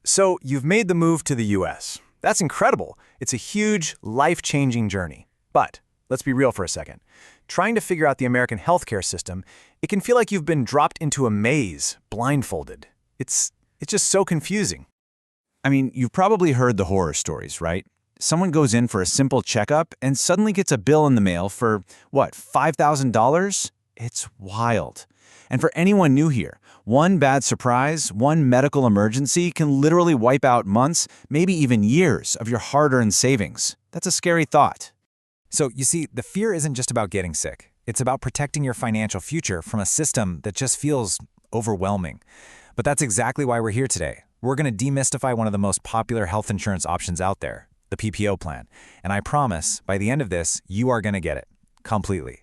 So you've made the move to the US. That's incredible. It's a huge, life-changing journey. But let's be real for a second. Trying to figure out the American healthcare system, it can feel like you've been dropped into a maze, blindfolded. It's just so confusing. I mean, you've probably heard the horror stories, right? Someone goes in for a simple checkup and suddenly gets a bill in the mail for, what, $5,000? It's wild. And for anyone new here, one bad surprise, one medical emergency can literally wipe out months, maybe even years of your hard-earned savings. That's a scary thought. So, you see, the fear isn't just about getting sick. It's about protecting your financial future from a system that just feels overwhelming. But that's exactly why we're here today. We're going to demystify one of the most popular health insurance options out there, the PPO plan. And I promise, by the end of this, you are going to get it. Completely.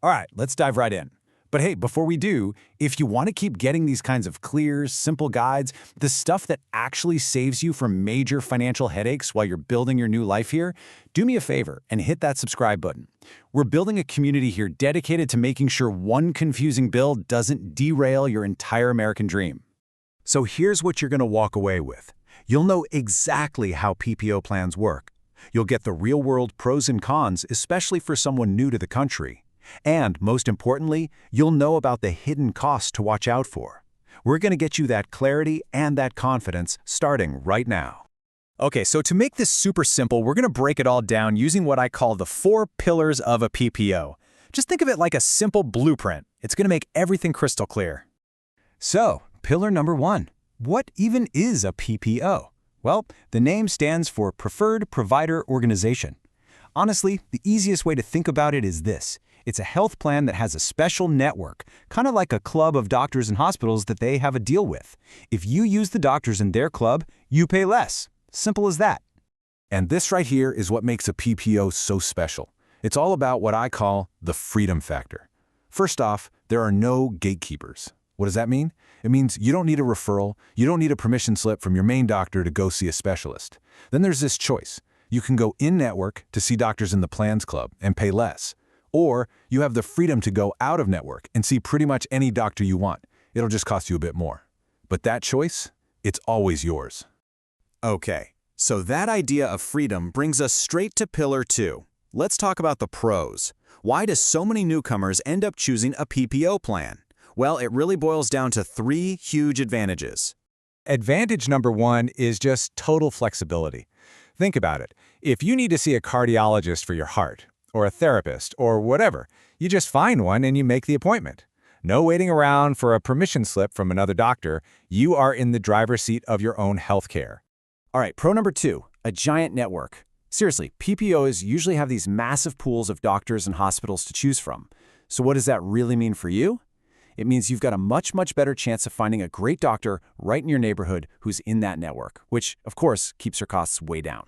All right, let's dive right in. But hey, before we do, if you want to keep getting these kinds of clear, simple guides, the stuff that actually saves you from major financial headaches while you're building your new life here, do me a favor and hit that subscribe button. We're building a community here dedicated to making sure one confusing bill doesn't derail your entire American dream. So here's what you're going to walk away with. You'll know exactly how PPO plans work. You'll get the real-world pros and cons, especially for someone new to the country. And, most importantly, you'll know about the hidden costs to watch out for. We're going to get you that clarity and that confidence starting right now. Okay, so to make this super simple, we're going to break it all down using what I call the 4 pillars of a PPO. Just think of it like a simple blueprint. It's going to make everything crystal clear. So, pillar number 1. What even is a PPO? Well, the name stands for Preferred Provider Organization. Honestly, the easiest way to think about it is this. It's a health plan that has a special network, kind of like a club of doctors and hospitals that they have a deal with. If you use the doctors in their club, you pay less. Simple as that. And this right here is what makes a PPO so special. It's all about what I call the freedom factor. First off, there are no gatekeepers. What does that mean? It means you don't need a referral, you don't need a permission slip from your main doctor to go see a specialist. Then there's this choice. You can go in-network to see doctors in the plans club and pay less. Or you have the freedom to go out of network and see pretty much any doctor you want. It'll just cost you a bit more. But that choice, it's always yours. Okay, so that idea of freedom brings us straight to pillar 2. Let's talk about the pros. Why do so many newcomers end up choosing a PPO plan? Well, it really boils down to 3 huge advantages. Advantage number 1 is just total flexibility. Think about it. If you need to see a cardiologist for your heart, or a therapist, or whatever, you just find one and you make the appointment. No waiting around for a permission slip from another doctor. You are in the driver's seat of your own healthcare. All right, pro number 2, a giant network. Seriously, PPOs usually have these massive pools of doctors and hospitals to choose from. So what does that really mean for you? It means you've got a much better chance of finding a great doctor right in your neighborhood who's in that network, which, of course, keeps your costs way down.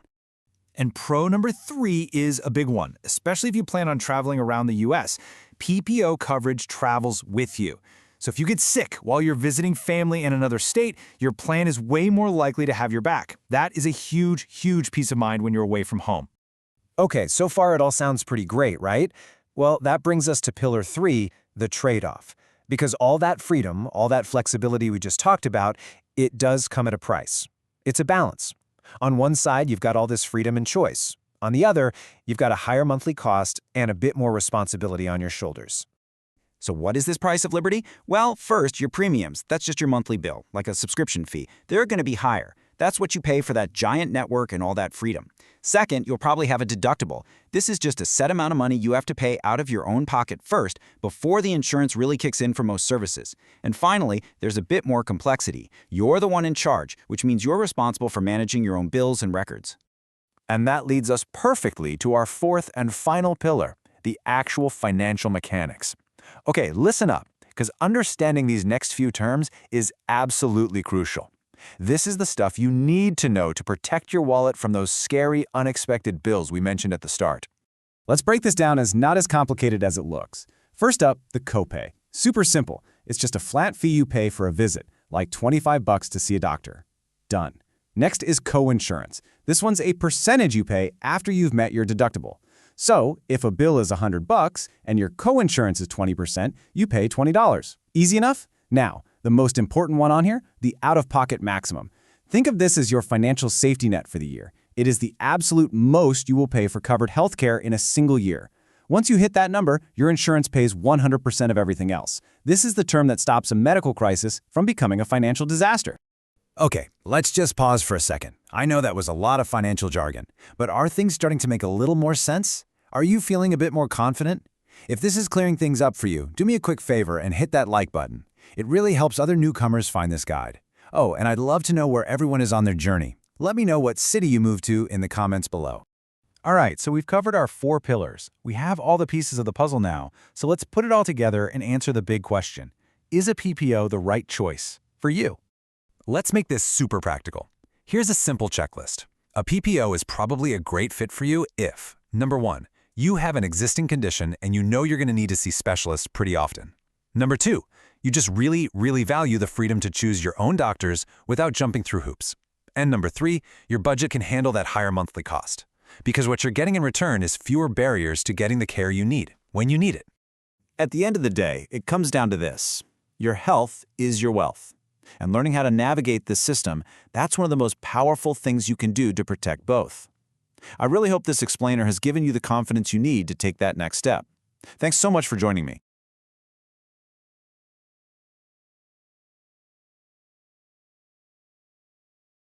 And pro number 3 is a big one, especially if you plan on traveling around the US. PPO coverage travels with you. So if you get sick while you're visiting family in another state, your plan is way more likely to have your back. That is a huge peace of mind when you're away from home. Okay, so far it all sounds pretty great, right? Well, that brings us to pillar 3, the trade-off. Because all that freedom, all that flexibility we just talked about, it does come at a price. It's a balance. On one side, you've got all this freedom and choice. On the other, you've got a higher monthly cost and a bit more responsibility on your shoulders. So what is this price of liberty? Well, first, your premiums. That's just your monthly bill, like a subscription fee. They're going to be higher. That's what you pay for that giant network and all that freedom. Second, you'll probably have a deductible. This is just a set amount of money you have to pay out of your own pocket first before the insurance really kicks in for most services. And finally, there's a bit more complexity. You're the one in charge, which means you're responsible for managing your own bills and records. And that leads us perfectly to our 4th and final pillar, the actual financial mechanics. Okay, listen up, because understanding these next few terms is absolutely crucial. This is the stuff you need to know to protect your wallet from those scary, unexpected bills we mentioned at the start. Let's break this down as not as complicated as it looks. First up, the copay. Super simple. It's just a flat fee you pay for a visit, like $25 to see a doctor. Done. Next is coinsurance. This one's a percentage you pay after you've met your deductible. So, if a bill is $100 and your coinsurance is 20%, you pay $20. Easy enough? Now, the most important one on here, the out-of-pocket maximum. Think of this as your financial safety net for the year. It is the absolute most you will pay for covered healthcare in a single year. Once you hit that number, your insurance pays 100% of everything else. This is the term that stops a medical crisis from becoming a financial disaster. Okay, let's just pause for a second. I know that was a lot of financial jargon, but are things starting to make a little more sense? Are you feeling a bit more confident? If this is clearing things up for you, do me a quick favor and hit that like button. It really helps other newcomers find this guide. Oh, and I'd love to know where everyone is on their journey. Let me know what city you moved to in the comments below. All right, so we've covered our 4 pillars. We have all the pieces of the puzzle now, so let's put it all together and answer the big question. Is a PPO the right choice for you? Let's make this super practical. Here's a simple checklist. A PPO is probably a great fit for you if, number 1, you have an existing condition and you know you're going to need to see specialists pretty often. Number 2, you just really value the freedom to choose your own doctors without jumping through hoops. And number 3, your budget can handle that higher monthly cost. Because what you're getting in return is fewer barriers to getting the care you need, when you need it. At the end of the day, it comes down to this. Your health is your wealth. And learning how to navigate this system, that's one of the most powerful things you can do to protect both. I really hope this explainer has given you the confidence you need to take that next step. Thanks so much for joining me.